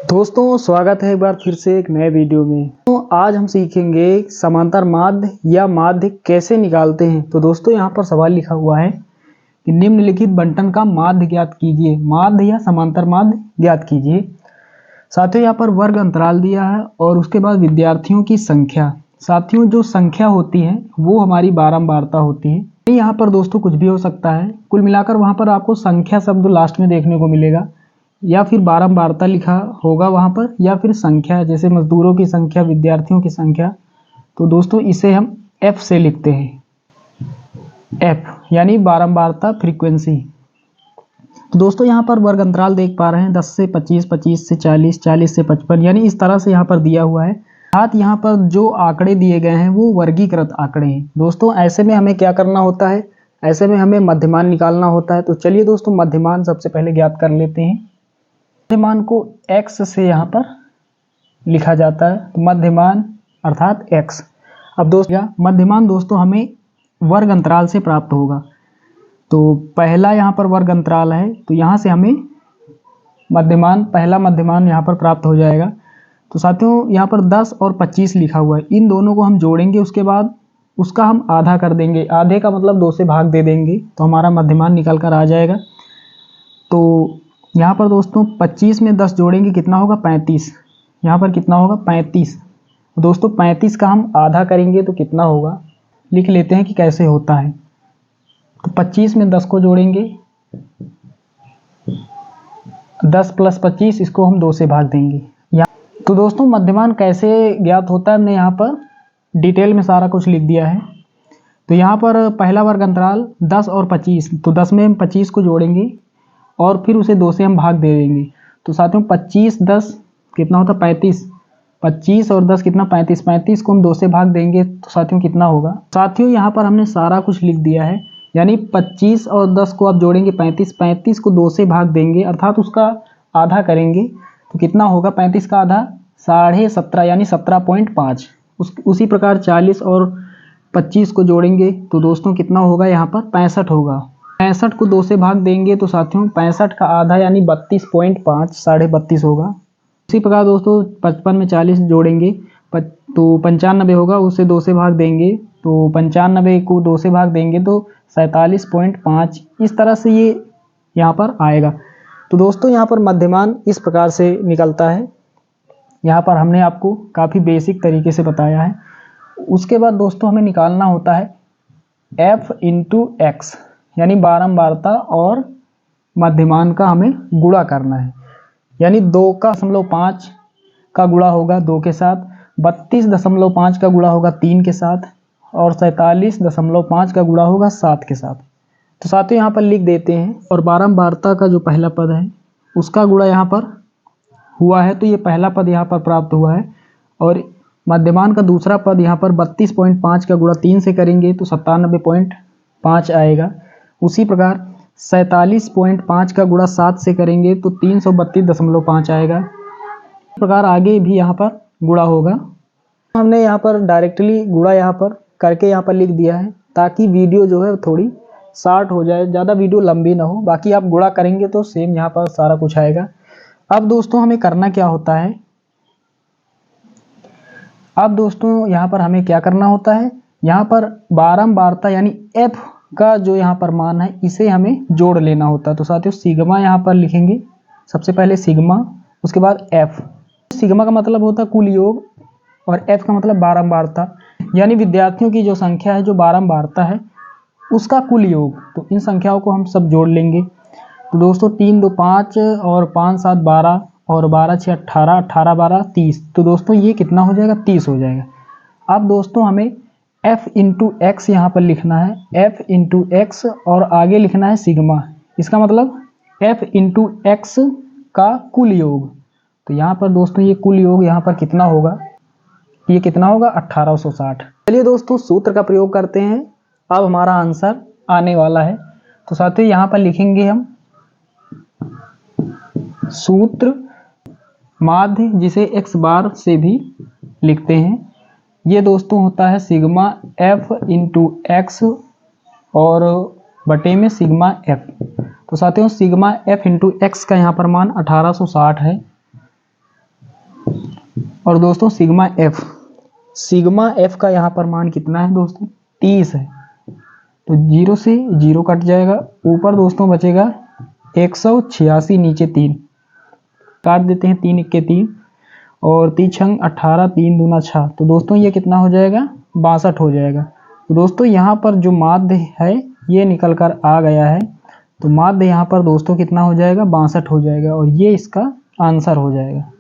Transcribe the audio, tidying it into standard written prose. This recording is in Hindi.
दोस्तों स्वागत है एक बार फिर से एक नए वीडियो में। तो आज हम सीखेंगे समांतर माध्य या माध्य कैसे निकालते हैं। तो दोस्तों यहाँ पर सवाल लिखा हुआ है कि निम्नलिखित बंटन का माध्य ज्ञात कीजिए, माध्य या समांतर माध्य ज्ञात कीजिए। साथियों यहाँ पर वर्ग अंतराल दिया है और उसके बाद विद्यार्थियों की संख्या। साथियों जो संख्या होती है वो हमारी बारंबारता होती है। यहाँ पर दोस्तों कुछ भी हो सकता है, कुल मिलाकर वहाँ पर आपको संख्या शब्द लास्ट में देखने को मिलेगा, या फिर बारंबारता लिखा होगा वहाँ पर, या फिर संख्या जैसे मजदूरों की संख्या, विद्यार्थियों की संख्या। तो दोस्तों इसे हम F से लिखते हैं, F यानी बारंबारता फ्रीक्वेंसी। तो दोस्तों यहाँ पर वर्ग अंतराल देख पा रहे हैं 10 से 25, 25 से 40, 40 से 55, यानी इस तरह से यहाँ पर दिया हुआ है। साथ यहाँ पर जो आंकड़े दिए गए हैं वो वर्गीकृत आंकड़े हैं। दोस्तों ऐसे में हमें क्या करना होता है, ऐसे में हमें मध्यमान निकालना होता है। तो चलिए दोस्तों मध्यमान सबसे पहले ज्ञात कर लेते हैं। मध्यमान को x से यहाँ पर लिखा जाता है, तो मध्यमान अर्थात x। अब दोस्तों मध्यमान दोस्तों हमें वर्ग अंतराल से प्राप्त होगा। तो पहला यहाँ पर वर्ग अंतराल है, तो यहाँ से हमें मध्यमान, पहला मध्यमान यहाँ पर प्राप्त हो जाएगा। तो साथियों यहाँ पर 10 और 25 लिखा हुआ है, इन दोनों को हम जोड़ेंगे, उसके बाद उसका हम आधा कर देंगे। आधे का मतलब 2 से भाग दे देंगे, तो हमारा मध्यमान निकल कर आ जाएगा। तो यहाँ पर दोस्तों 25 में 10 जोड़ेंगे कितना होगा, 35। यहाँ पर कितना होगा, 35। दोस्तों 35 का हम आधा करेंगे तो कितना होगा, लिख लेते हैं कि कैसे होता है। तो 25 में 10 को जोड़ेंगे, 10 + 25, इसको हम 2 से भाग देंगे। तो दोस्तों मध्यमान कैसे ज्ञात होता है, हमने यहाँ पर डिटेल में सारा कुछ लिख दिया है। तो यहाँ पर पहला वर्ग अंतराल 10 और 25, तो 10 में हम 25 को जोड़ेंगे और फिर उसे 2 से हम भाग दे देंगे। तो साथियों 25 10 कितना होता है, 35। 25 और 10 कितना, 35। 35 को हम 2 से भाग देंगे तो साथियों कितना होगा। साथियों यहाँ पर हमने सारा कुछ लिख दिया है, यानी 25 और 10 को आप जोड़ेंगे 35, 35 को 2 से भाग देंगे अर्थात उसका आधा करेंगे तो कितना होगा, 35 का आधा 17.5 यानी 17.5। उसी प्रकार 40 और 25 को जोड़ेंगे तो दोस्तों कितना होगा, यहाँ पर 65 होगा। 65 को 2 से भाग देंगे तो साथियों 65 का आधा यानी 32.5, 32.5 होगा। उसी प्रकार दोस्तों 55 में 40 जोड़ेंगे तो 95 होगा, उसे 2 से भाग देंगे तो 95 को 2 से भाग देंगे तो 47.5। इस तरह से ये यहाँ पर आएगा। तो दोस्तों यहाँ पर मध्यमान इस प्रकार से निकलता है। यहाँ पर हमने आपको काफ़ी बेसिक तरीके से बताया है। उसके बाद दोस्तों हमें निकालना होता है F × X, यानी बारंबारता और मध्यमान का हमें गुणा करना है। यानी 2.5 का गुणा होगा 2 के साथ, 32.5 का गुणा होगा 3 के साथ, और 47.5 का गुणा होगा 7 के साथ। तो साथियों यहाँ पर लिख देते हैं, और बारंबारता का जो पहला पद है उसका गुणा यहाँ पर हुआ है, तो ये पहला पद यहाँ पर प्राप्त हुआ है। और मध्यमान का दूसरा पद यहाँ पर 32.5 का गुणा 3 से करेंगे तो 97.5 आएगा। उसी प्रकार 47.5 का गुणा 7 से करेंगे तो 332.5 आएगा। इस प्रकार आगे भी यहाँ पर गुणा होगा। हमने यहाँ पर डायरेक्टली गुणा यहाँ पर करके यहाँ पर लिख दिया है, ताकि वीडियो जो है थोड़ी शॉर्ट हो जाए, ज़्यादा वीडियो लंबी ना हो। बाकी आप गुणा करेंगे तो सेम यहाँ पर सारा कुछ आएगा। अब दोस्तों हमें करना क्या होता है, अब दोस्तों यहाँ पर हमें क्या करना होता है, यहाँ पर बारंबारता यानी F का जो यहाँ पर मान है इसे हमें जोड़ लेना होता है। तो साथियों सिग्मा यहाँ पर लिखेंगे, सबसे पहले सिग्मा, उसके बाद F। सिग्मा का मतलब होता है कुल योग और F का मतलब बारंबारता, यानी विद्यार्थियों की जो संख्या है, जो बारंबारता है उसका कुल योग। तो इन संख्याओं को हम सब जोड़ लेंगे। तो दोस्तों 3 2 5 और 5 7 12 और 12 6 18, 18 12 30। तो दोस्तों ये कितना हो जाएगा, 30 हो जाएगा। अब दोस्तों हमें F × X यहाँ पर लिखना है, F × X, और आगे लिखना है सिग्मा। इसका मतलब F × X का कुल योग। तो यहाँ पर दोस्तों ये कुल योग यहाँ पर कितना होगा, ये कितना होगा, 1860। चलिए दोस्तों सूत्र का प्रयोग करते हैं, अब हमारा आंसर आने वाला है। तो साथियों यहाँ पर लिखेंगे हम सूत्र माध्य, जिसे x बार से भी लिखते हैं। ये दोस्तों होता है सिग्मा F × X और बटे में सिग्मा F। तो साथियों सिग्मा F × X का यहाँ पर मान 1860 है। और दोस्तों सिग्मा एफ का यहाँ पर मान कितना है दोस्तों, 30 है। तो 0 से 0 कट जाएगा, ऊपर दोस्तों बचेगा 186, नीचे 3 काट देते हैं, 3 1 3 और 3 छंग 18, 3 दूना 6। तो दोस्तों ये कितना हो जाएगा, 62 हो जाएगा। तो दोस्तों यहाँ पर जो माध्य है ये निकल कर आ गया है। तो माध्य यहाँ पर दोस्तों कितना हो जाएगा, 62 हो जाएगा और ये इसका आंसर हो जाएगा।